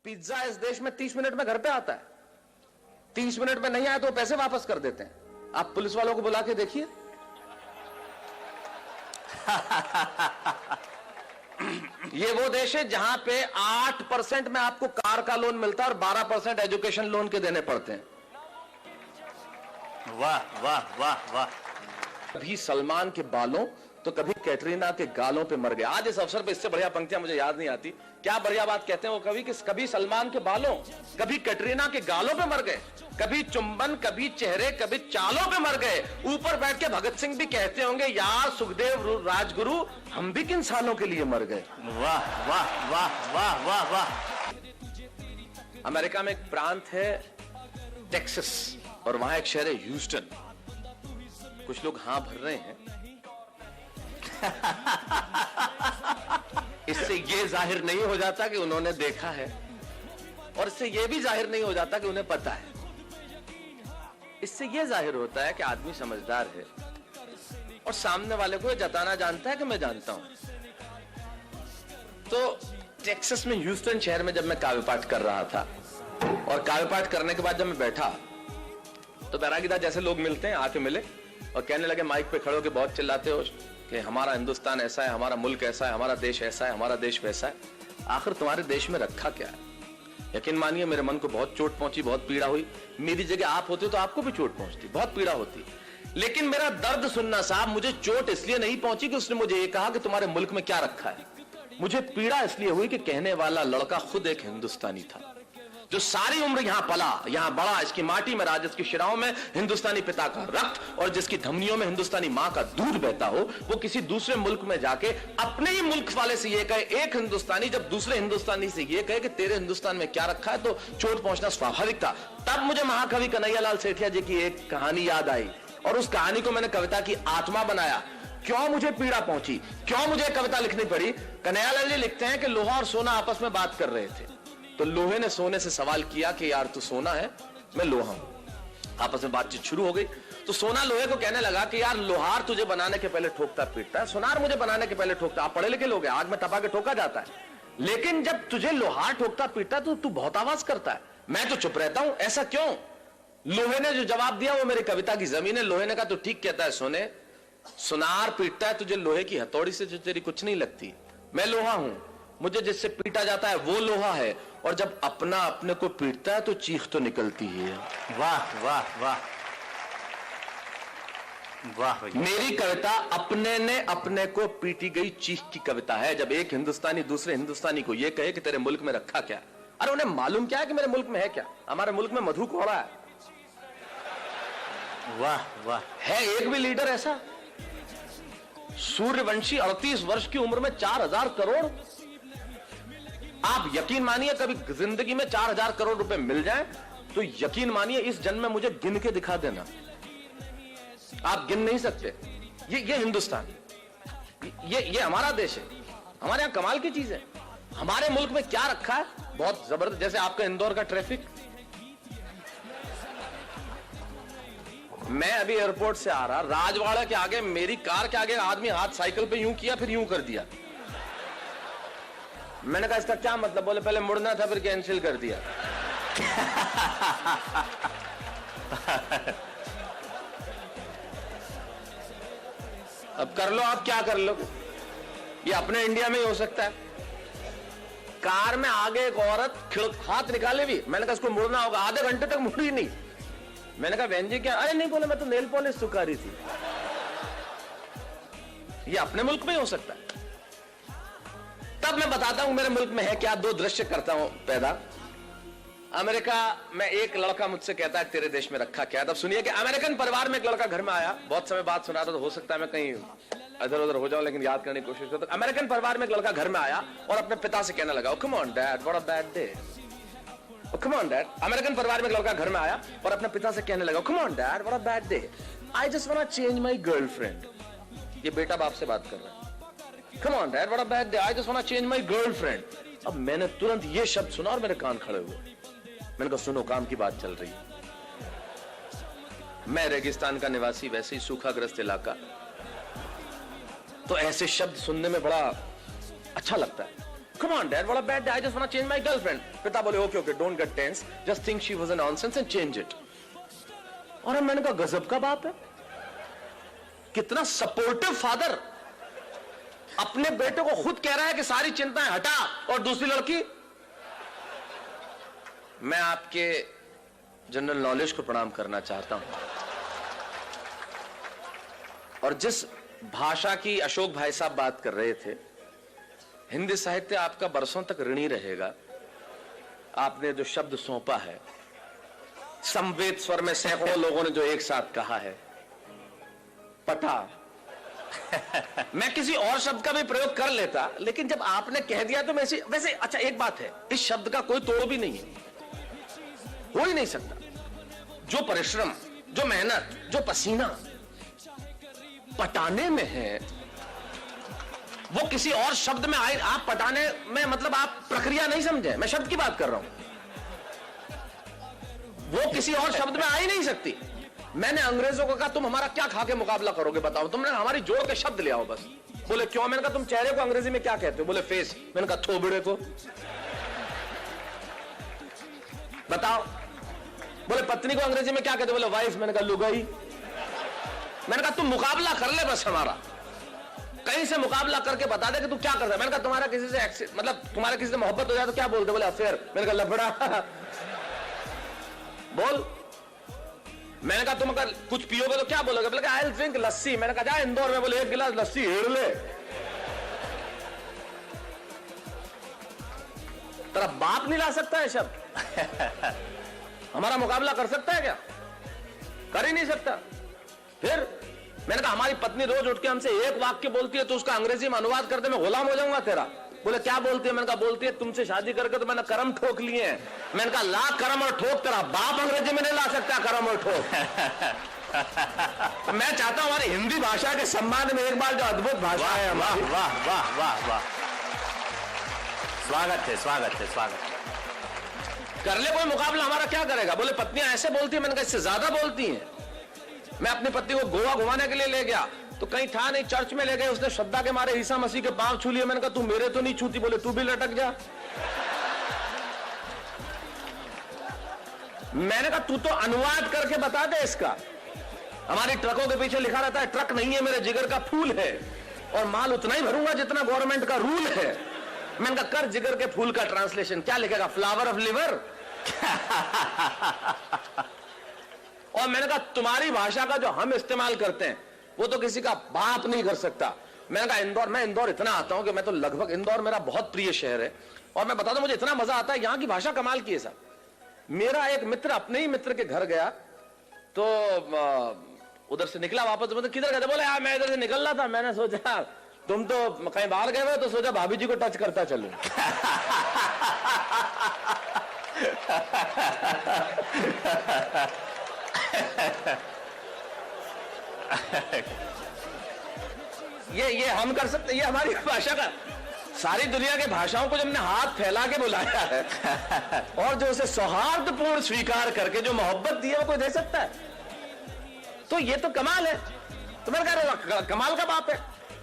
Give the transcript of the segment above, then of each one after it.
Pizza इस देश में 30 मिनट में घर पे आता है। 30 मिनट में नहीं आया तो पैसे वापस कर देते हैं। आप पुलिस वालों को बुला के देखिए। ये वो देश है जहां पे 8% में आपको कार का लोन मिलता है और 12% एजुकेशन लोन के देने पड़ते हैं। वाह वाह वाह वाह। कभी सलमान के बालों तो कभी कैटरीना के गालों पे मर गए। आज इस अवसर पे इससे बढ़िया पंक्तियां मुझे याद नहीं आती। क्या बढ़िया बात कहते हैं वो कवि कि कभी सलमान के बालों कभी कैटरीना के गालों पे मर गए, कभी चुंबन कभी चेहरे कभी चालों पे मर गए। ऊपर बैठ के भगत सिंह भी कहते होंगे यार सुखदेव राजगुरु हम भी किन सालों के लिए मर गए। वाह वाह वाह वाह वाह वाह। अमेरिका में एक प्रांत है टेक्सास और वहां एक शहर है ह्यूस्टन। कुछ लोग हां भर रहे हैं। इससे यह जाहिर नहीं हो जाता कि उन्होंने देखा है और इससे यह भी जाहिर नहीं हो जाता कि उन्हें पता है। इससे यह जाहिर होता है कि आदमी समझदार है और सामने वाले को यह जताना जानता है कि मैं जानता हूं। तो टेक्सास में ह्यूस्टन शहर में जब मैं काव्य पाठ कर रहा था और काव्य पाठ करने के बाद जब मैं बैठा तो बैरागीदार जैसे लोग मिलते हैं आके मिले और कहने लगे माइक पे खड़े होकर बहुत चिल्लाते हो कि हमारा हिंदुस्तान ऐसा है, हमारा मुल्क ऐसा है, हमारा देश ऐसा है, हमारा देश वैसा है। आखिर तुम्हारे देश में रखा क्या है? यकीन मानिए मेरे मन को बहुत चोट पहुंची, बहुत पीड़ा हुई। मेरी जगह आप होते तो आपको भी चोट पहुंचती, बहुत पीड़ा होती। लेकिन मेरा दर्द सुनना साहब, मुझे चोट इसलिए नहीं पहुंची कि उसने मुझे ये कहा कि तुम्हारे मुल्क में क्या रखा है। मुझे पीड़ा इसलिए हुई कि कहने वाला लड़का खुद एक हिंदुस्तानी था जो सारी उम्र यहां पला, यहां बड़ा, इसकी माटी में राज, इसकी शिराओं में हिंदुस्तानी पिता का रक्त और जिसकी धमनियों में हिंदुस्तानी मां का दूध बहता हो, वो किसी दूसरे मुल्क में जाके अपने ही मुल्क वाले से ये कहे, एक हिंदुस्तानी जब दूसरे हिंदुस्तानी से ये कहे कि तेरे हिंदुस्तान में क्या रखा है, तो चोट पहुंचना स्वाभाविक था। तब मुझे महाकवि कन्हैयालाल सेठिया जी की एक कहानी याद आई और उस कहानी को मैंने कविता की आत्मा बनाया। क्यों मुझे पीड़ा पहुंची, क्यों मुझे कविता लिखनी पड़ी? कन्हैयालाल जी लिखते हैं कि लोहा और सोना आपस में बात कर रहे थे, तो लोहे ने सोने से सवाल किया कि यार तू सोना है, मैं लोहा हूं। आपस में बातचीत शुरू हो गई तो सोना लोहे को कहने लगा कि यार लोहार तुझे बनाने के पहले ठोकता पीटता है, सोनार मुझे बनाने के पहले ठोकता। आप पढ़े लिखे लोग हैं, आग में तपा के ठोका जाता है, लेकिन जब तुझे लोहार ठोकता पीटता तो तू बहुत आवाज करता है, मैं तो चुप रहता हूं, ऐसा क्यों? लोहे ने जो जवाब दिया वो मेरी कविता की जमीन है। लोहे ने कहा तू ठीक कहता है सोने, सुनार पीटता है तुझे लोहे की हथौड़ी से जो तेरी कुछ नहीं लगती, मैं लोहा हूं, मुझे जिससे पीटा जाता है वो लोहा है, और जब अपना अपने को पीटता है तो चीख तो निकलती है। वाह वाह वाह वाह। मेरी कविता अपने ने अपने को पीटी गई चीख की कविता है। जब एक हिंदुस्तानी दूसरे हिंदुस्तानी को यह कहे कि तेरे मुल्क में रखा क्या, अरे उन्हें मालूम क्या है कि मेरे मुल्क में है क्या? हमारे मुल्क में मधु कोड़ा है। वाह वाह। है एक भी लीडर ऐसा? सूर्यवंशी 38 वर्ष की उम्र में 4000 करोड़। आप यकीन मानिए कभी जिंदगी में 4000 करोड़ रुपए मिल जाएं तो यकीन मानिए इस जन्म में मुझे गिन के दिखा देना। आप गिन नहीं सकते। ये हिंदुस्तान, ये हमारा देश है, हमारे यहां कमाल की चीज है। हमारे मुल्क में क्या रखा है बहुत जबरदस्त। जैसे आपका इंदौर का ट्रैफिक, मैं अभी एयरपोर्ट से आ रहा, राजवाड़ा के आगे मेरी कार के आगे आदमी हाथ साइकिल पे यूं किया फिर यूं कर दिया। मैंने कहा इसका क्या मतलब? बोले पहले मुड़ना था फिर कैंसिल कर दिया। अब कर लो, आप क्या कर लो, ये अपने इंडिया में ही हो सकता है। कार में आगे एक औरत हाथ निकाले भी, मैंने कहा इसको मुड़ना होगा, आधे घंटे तक मुड़ी नहीं। मैंने कहा बहन जी क्या? अरे नहीं, बोले मैं तो नेल पॉलिश सुखा रही थी। ये अपने मुल्क में ही हो सकता है। तब मैं बताता हूं मेरे मुल्क में है क्या। दो दृश्य करता हूं पैदा। अमेरिका में एक लड़का मुझसे कहता है तेरे देश में रखा क्या? तब सुनिए कि अमेरिकन परिवार में एक लड़का घर में आया, बहुत समय बाद सुना था तो हो सकता है मैं कहीं इधर उधर हो जाऊं, लेकिन याद करने की कोशिश करता। अमेरिकन परिवार में एक लड़का घर में आया और अपने पिता से कहने लगा come on dad what a bad day. Come on dad. American परिवार में एक लड़का घर में आया और अपने पिता से कहने लगा come on dad what a bad day, I just want to change my girlfriend. ये बेटा बाप से बात कर रहा है। Come on dad, what a bad day. I just want to change my girlfriend. अब मैंने तुरंत ये शब्द सुना और मेरे कान खड़े हुए। मैंने कहा सुनो, काम की बात चल रही है। मैं रेगिस्तान का निवासी, वैसे ही सूखाग्रस्त इलाका, तो ऐसे शब्द सुनने में बड़ा अच्छा लगता है। come on dad, what a bad day, I just want to change my girlfriend. पिता बोले okay okay don't get tense, just think she was a nonsense and change it. और मैंने कहा गजब का बाप है, कितना सपोर्टिव फादर, अपने बेटे को खुद कह रहा है कि सारी चिंताएं हटा, और दूसरी लड़की। मैं आपके जनरल नॉलेज को प्रणाम करना चाहता हूं, और जिस भाषा की अशोक भाई साहब बात कर रहे थे, हिंदी साहित्य आपका बरसों तक ऋणी रहेगा। आपने जो शब्द सौंपा है, समवेत स्वर में सैकड़ों लोगों ने जो एक साथ कहा है, पटा। मैं किसी और शब्द का भी प्रयोग कर लेता, लेकिन जब आपने कह दिया तो वैसे अच्छा एक बात है, इस शब्द का कोई तोड़ भी नहीं है, हो ही नहीं सकता। जो परिश्रम, जो मेहनत, जो पसीना पटाने में है, वो किसी और शब्द में आए। आप पटाने में मतलब आप प्रक्रिया नहीं समझे, मैं शब्द की बात कर रहा हूं, वो किसी और शब्द में आ ही नहीं सकती। मैंने अंग्रेजों को कहा तुम हमारा क्या खा के मुकाबला करोगे बताओ, तुमने हमारी जोड़ के शब्द ले आओ बस। बोले क्यों? मैंने कहा तुम चेहरे को अंग्रेजी में क्या कहते हो? बोले फेस। मैंने कहा थोबड़े को बताओ। बोले पत्नी को अंग्रेजी में क्या कहते हो? बोले वाइफ। मैंने कहा लुगाई। मैंने कहा तुम मुकाबला कर ले बस हमारा, कहीं से मुकाबला करके बता दे कि तू क्या करता है। मैंने कहा तुम्हारा किसी से मतलब तुम्हारा किसी से मोहब्बत हो जाए तो क्या बोलते? बोले अफेयर। मैंने कहा लफड़ा। बोल। मैंने कहा तुम अगर कुछ पियोगे तो क्या बोलोगे? बोले आई विल ड्रिंक लस्सी। मैंने कहा जा इंदौर में, बोले एक गिलास लस्सी हेड़ ले। तेरा बाप नहीं ला सकता है शब्द, हमारा मुकाबला कर सकता है क्या? कर ही नहीं सकता। फिर मैंने कहा हमारी पत्नी रोज उठ के हमसे एक वाक्य बोलती है तो उसका अंग्रेजी में अनुवाद करते मैं गुलाम हो जाऊंगा तेरा। बोले क्या बोलती है? मैंने कहा बोलती है तुमसे शादी करके तो मैंने करम ठोक लिए हैं। मैंने कहा ला करम और ठोक, तेरा बाप अंग्रेजी में नहीं ला सकता करम और ठोक। मैं चाहता हूं हमारी हिंदी भाषा के सम्मान में एक बार जो अद्भुत भाषा है हमारी। वाह वाह वाह वाह, स्वागत है स्वागत है स्वागत है। कर ले कोई मुकाबला, हमारा क्या करेगा? बोले पत्नियां ऐसे बोलती है। मैंने कहा इससे ज्यादा बोलती हैं। मैं अपनी पत्नी को गोवा घुमाने के लिए ले गया तो कहीं था नहीं, चर्च में ले गए, उसने श्रद्धा के मारे ईसा मसीह के पांव छू लिए। मैंने कहा तू मेरे तो नहीं छूती। बोले तू भी लटक जा। मैंने कहा तू तो अनुवाद करके बता दे इसका। हमारी ट्रकों के पीछे लिखा रहता है ट्रक नहीं है मेरे जिगर का फूल है, और माल उतना ही भरूंगा जितना गवर्नमेंट का रूल है। मैंने कहा कर जिगर के फूल का ट्रांसलेशन, क्या लिखेगा? Flower of liver. और मैंने कहा तुम्हारी भाषा का जो हम इस्तेमाल करते हैं वो तो किसी का बाप नहीं कर सकता। मैंने कहा इंदौर, मैं इंदौर इतना आता हूं कि मैं तो लगभग, इंदौर मेरा बहुत प्रिय शहर है, और मैं बता दूं मुझे इतना मजा आता है, यहां की भाषा कमाल की है साहब। मेरा एक मित्र अपने ही मित्र के घर गया तो उधर से निकला वापस, मतलब किधर गया? बोले यार मैं इधर से निकल रहा था, मैंने सोचा तुम तो कहीं बाहर गए हुए तो सोचा भाभी जी को टच करता चलूं। ये हम कर सकते, ये हमारी भाषा का। सारी दुनिया के भाषाओं को जब हमने हाथ फैला के बुलाया है और जो उसे सौहार्दपूर्ण स्वीकार करके जो मोहब्बत दी है वो कोई दे सकता है? तो ये तो कमाल है। तो मैंने कहा कमाल का बाप है,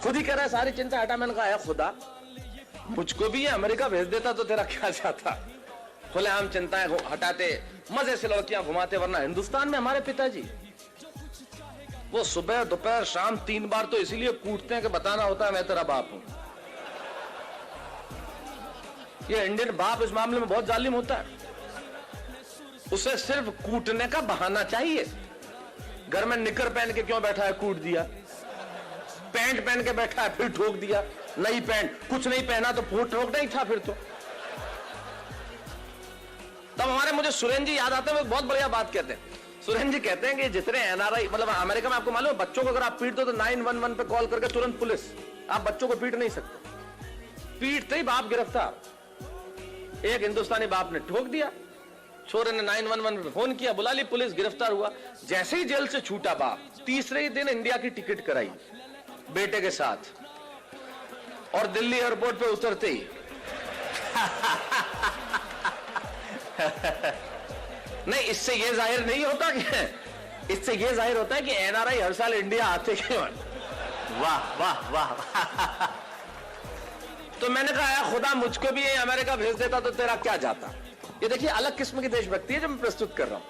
खुद ही कह रहा है सारी चिंता हटा। मैंने कहा खुदा मुझको भी ये अमेरिका भेज देता तो तेरा क्या जाता? बोले हम चिंताएं हटाते, मजे से लड़कियां घुमाते, वरना हिंदुस्तान में हमारे पिताजी वो सुबह दोपहर शाम 3 बार तो इसीलिए कूटते हैं कि बताना होता है मैं तेरा बाप हूं। ये इंडियन बाप इस मामले में बहुत जालिम होता है, उसे सिर्फ कूटने का बहाना चाहिए। घर में निकर पहन के क्यों बैठा है? कूट दिया। पैंट पहन के बैठा है, फिर ठोक दिया। नई पैंट, कुछ नहीं पहना तो फूट ठोकना ही था फिर तो। तब हमारे मुझे सुरेंद्र जी याद आते हैं, वो बहुत बढ़िया बात कहते हैं। सुरेंद्र जी कहते हैं कि जितने एनआरआई, मतलब अमेरिका में आपको मालूम है बच्चों को अगर आप पीट दो तो 911 पे कॉल करके तुरंत पुलिस। आप बच्चों को पीट नहीं सकते, पीटते ही बाप गिरफ्तार। एक हिंदुस्तानी बाप ने ठोक दिया, छोरे ने 911 पे फोन किया, बुला ली पुलिस, गिरफ्तार हुआ। जैसे ही जेल से छूटा बाप, तीसरे ही दिन इंडिया की टिकट कराई बेटे के साथ, और दिल्ली एयरपोर्ट पे उतरते ही नहीं, इससे ये जाहिर नहीं होता कि, इससे ये जाहिर होता है कि एनआरआई हर साल इंडिया आते क्यों। वाह वाह वाह। तो मैंने कहा यार खुदा मुझको भी ये अमेरिका भेज देता तो तेरा क्या जाता। ये देखिए अलग किस्म की देशभक्ति है जो मैं प्रस्तुत कर रहा हूं।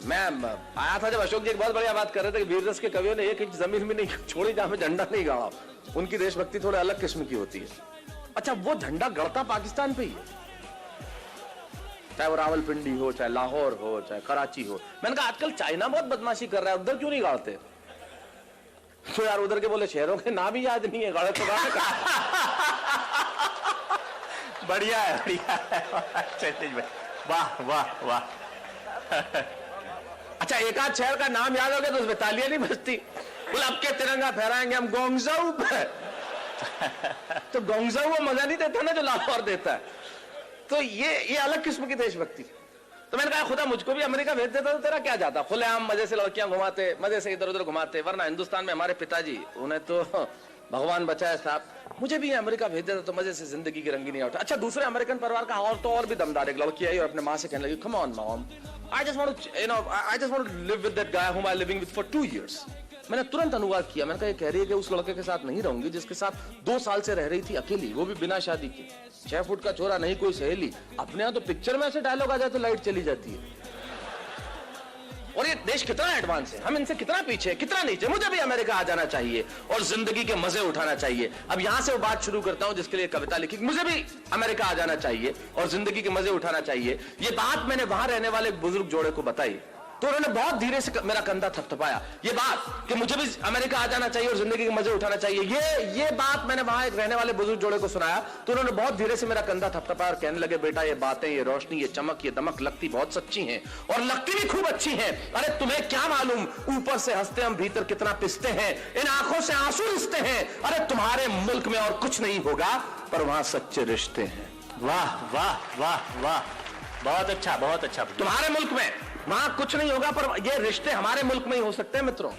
मैं आया था जब अशोक जी एक बहुत बढ़िया बात कर रहे थे कि वीर रस के कवियों ने एक इंच जमीन भी नहीं छोड़ी जहां पे झंडा नहीं गाड़ा। उनकी देशभक्ति थोड़े अलग किस्म की होती है। अच्छा, वो झंडा गड़ता पाकिस्तान पे ही है, चाहे वो रावलपिंडी हो, चाहे लाहौर हो, चाहे कराची हो। मैंने कहा आजकल चाइना बहुत बदमाशी कर रहा है, उधर क्यों नहीं गाड़ते? तो यार उधर के बोले शहरों के नाम ही याद नहीं है, गाड़े तो गाड़े बढ़िया है, बढ़िया है क्षितिज भाई, वाह वाह वाह। अच्छा, एक आध शहर का नाम याद हो गया तो उसमें तालियां नहीं बजती। बोले अब के तिरंगा फहराएंगे हम गोंगजाऊ पे। तो गोंगजाऊ वो मजा नहीं देता ना जो लाहौर देता है। तो ये अलग किस्म की देशभक्ति। तो मैंने कहा खुदा मुझको भी अमेरिका भेज देता तो तेरा क्या जाता। खुलेआम मजे से लड़कियां घुमाते, मजे से इधर उधर घुमाते। वरना हिंदुस्तान में हमारे पिताजी, उन्हें तो भगवान बचाए साहब, मुझे भी अमेरिका भेज देता तो मजे से जिंदगी की रंगीनी उठा। अच्छा, दूसरे अमेरिकन परिवार का और भी दमदार एक लड़की आई और अपने माँ से कहने लगी, come on mom, I just want to live with that guy whom I'm living with for 2 years. मैंने तुरंत अनुवाद किया। मैंने कहा ये कह रही है कि उस लड़के के साथ नहीं रहूंगी जिसके साथ 2 साल से रह रही थी अकेली, वो भी बिना शादी के। 6 फुट का छोरा, नहीं कोई सहेली। अपने यहाँ तो पिक्चर में ऐसे डायलॉग आ जाए तो लाइट चली जाती है। और ये देश कितना एडवांस है, हम इनसे कितना पीछे, कितना नीचे। मुझे भी अमेरिका आ जाना चाहिए और जिंदगी के मजे उठाना चाहिए। अब यहां से वो बात शुरू करता हूं जिसके लिए कविता लिखी। मुझे भी अमेरिका आ जाना चाहिए और जिंदगी के मजे उठाना चाहिए। ये बात मैंने वहां रहने वाले एक बुजुर्ग जोड़े को बताई तो उन्होंने बहुत धीरे से मेरा कंधा थपथपाया। ये बात कि मुझे भी अमेरिका आ जाना चाहिए और जिंदगी के मजे उठाना चाहिए, ये बात मैंने वहां एक रहने वाले बुजुर्ग जोड़े को सुनाया तो उन्होंने बहुत धीरे से मेरा कंधा थपथपाया और कहने लगे, बेटा ये बातें, ये रोशनी, ये चमक, ये दमक लगती बहुत सच्ची हैं और लगती भी खूब अच्छी हैं। अरे तुम्हें क्या मालूम, ऊपर से हंसते हम भीतर कितना पिसते हैं, इन आंखों से आंसू रिश्ते हैं। अरे तुम्हारे मुल्क में और कुछ नहीं होगा पर वहां सच्चे रिश्ते हैं। वाह वाह वाह वाह, बहुत अच्छा, बहुत अच्छा। तुम्हारे मुल्क में वहां कुछ नहीं होगा पर ये रिश्ते हमारे मुल्क में ही हो सकते हैं मित्रों,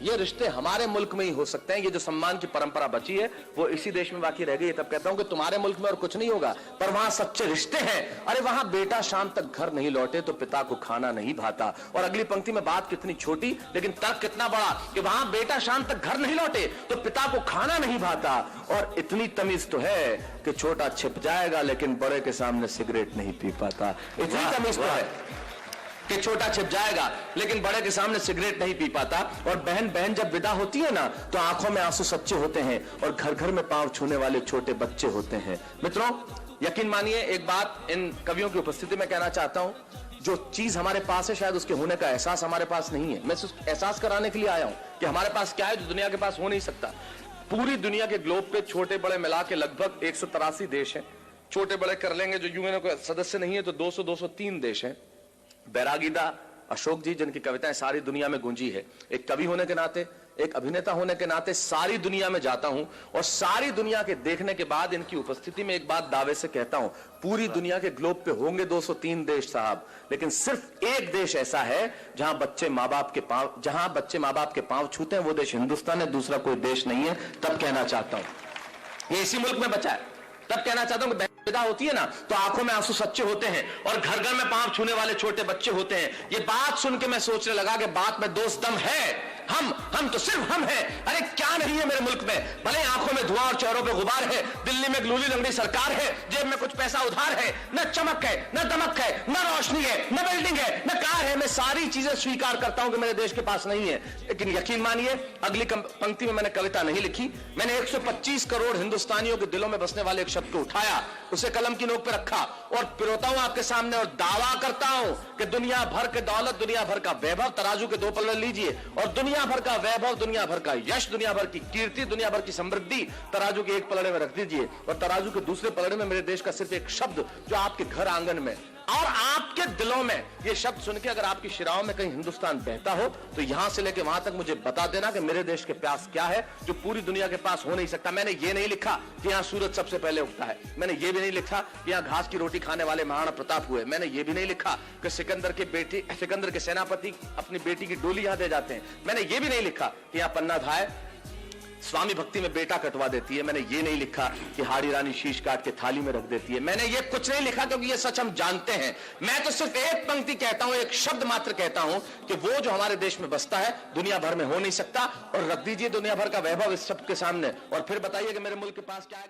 ये रिश्ते हमारे मुल्क में ही हो सकते हैं। ये जो सम्मान की परंपरा बची है वो इसी देश में बाकी रह गई है। तब कहता हूं कि तुम्हारे मुल्क में और कुछ नहीं होगा पर वहां सच्चे रिश्ते हैं। अरे वहां बेटा शाम तक घर नहीं लौटे तो पिता को खाना नहीं भाता। और अगली पंक्ति में बात कितनी छोटी लेकिन तर्क कितना बड़ा कि वहां बेटा शाम तक घर नहीं लौटे तो पिता को खाना नहीं भाता। और इतनी तमीज तो है कि छोटा छिप जाएगा लेकिन बड़े के सामने सिगरेट नहीं पी पाता। इतनी तमीज तो है कि छोटा छिप जाएगा लेकिन बड़े के सामने सिगरेट नहीं पी पाता। और बहन जब विदा होती है ना तो आंखों में आंसू सच्चे होते हैं और घर घर में पांव छूने वाले छोटे बच्चे होते हैं। मित्रों यकीन मानिए एक बात इन कवियों की उपस्थिति में कहना चाहता हूं, जो चीज हमारे पास है शायद उसके होने का एहसास हमारे पास नहीं है। मैं एहसास कराने के लिए आया हूं कि हमारे पास क्या है जो दुनिया के पास हो नहीं सकता। पूरी दुनिया के ग्लोब पे छोटे बड़े मिला के लगभग 183 देश हैं। छोटे बड़े कर लेंगे जो यूएनओ के सदस्य नहीं है तो 200-203 देश हैं। बैरागीदा अशोक जी जिनकी कविताएं सारी दुनिया में गूंजी है, एक कवि होने के नाते, एक अभिनेता होने के नाते सारी दुनिया में जाता हूं और सारी दुनिया के देखने के बाद इनकी उपस्थिति में एक बात दावे से कहता हूं, पूरी दुनिया के ग्लोब पे होंगे 203 देश साहब, लेकिन सिर्फ एक देश ऐसा है जहां बच्चे माँ बाप के पांव छूते हैं, वो देश हिंदुस्तान है, दूसरा कोई देश नहीं है। तब कहना चाहता हूं ये इसी मुल्क में बचा है। तब कहना चाहता हूं कि विदा होती है ना तो आंखों में आंसू सच्चे होते हैं और घर घर में पांव छूने वाले छोटे बच्चे होते हैं। ये बात सुन के मैं सोचने लगा कि बात में दोस्त दम है। हम तो सिर्फ हम हैं। अरे क्या नहीं है मेरे मुल्क में, भले आंखों में धुआं और चेहरों पे गुबार है, दिल्ली में ग्लूली लंगड़ी सरकार है, जेब में कुछ पैसा उधार है, न चमक है, न दमक है, न रोशनी है, न बिल्डिंग है, न कार है। मैं सारी चीजें स्वीकार करता हूं कि मेरे देश के पास नहीं है, लेकिन यकीन मानिए अगली पंक्ति में मैंने कविता नहीं लिखी। मैंने 125 करोड़ हिंदुस्तानियों के दिलों में बसने वाले एक शब्द को उठाया, उसे कलम की नोक पे रखा और पिरोता हूं आपके सामने और दावा करता हूं कि दुनिया भर के दौलत, दुनिया भर का वैभव तराजू के 2 पलड़े लीजिए और दुनिया भर का वैभव, दुनिया भर का यश, दुनिया भर की कीर्ति, दुनिया भर की समृद्धि तराजू के एक पलड़े में रख दीजिए और तराजू के दूसरे पलड़े में मेरे देश का सिर्फ एक शब्द जो आपके घर आंगन में और आपके दिलों में, ये शब्द सुन के अगर आपकी शिराओं में कहीं हिंदुस्तान बहता हो तो यहां से लेके वहां तक मुझे बता देना कि मेरे देश के प्यास क्या है जो पूरी दुनिया के पास हो नहीं सकता। मैंने ये नहीं लिखा कि यहां सूरज सबसे पहले उगता है, मैंने ये भी नहीं लिखा कि यहां घास की रोटी खाने वाले महाराणा प्रताप हुए, मैंने ये भी नहीं लिखा कि सिकंदर के सेनापति अपनी बेटी की डोली यहां दे जाते हैं, मैंने ये भी नहीं लिखा कि यहां पन्ना धाय स्वामी भक्ति में बेटा कटवा देती है, मैंने ये नहीं लिखा कि हाड़ी रानी शीश काट के थाली में रख देती है, मैंने ये कुछ नहीं लिखा क्योंकि ये सच हम जानते हैं। मैं तो सिर्फ एक पंक्ति कहता हूं, एक शब्द मात्र कहता हूं कि वो जो हमारे देश में बसता है दुनिया भर में हो नहीं सकता। और रख दीजिए दुनिया भर का वैभव इस शब्द के सामने और फिर बताइए कि मेरे मुल्क के पास क्या है।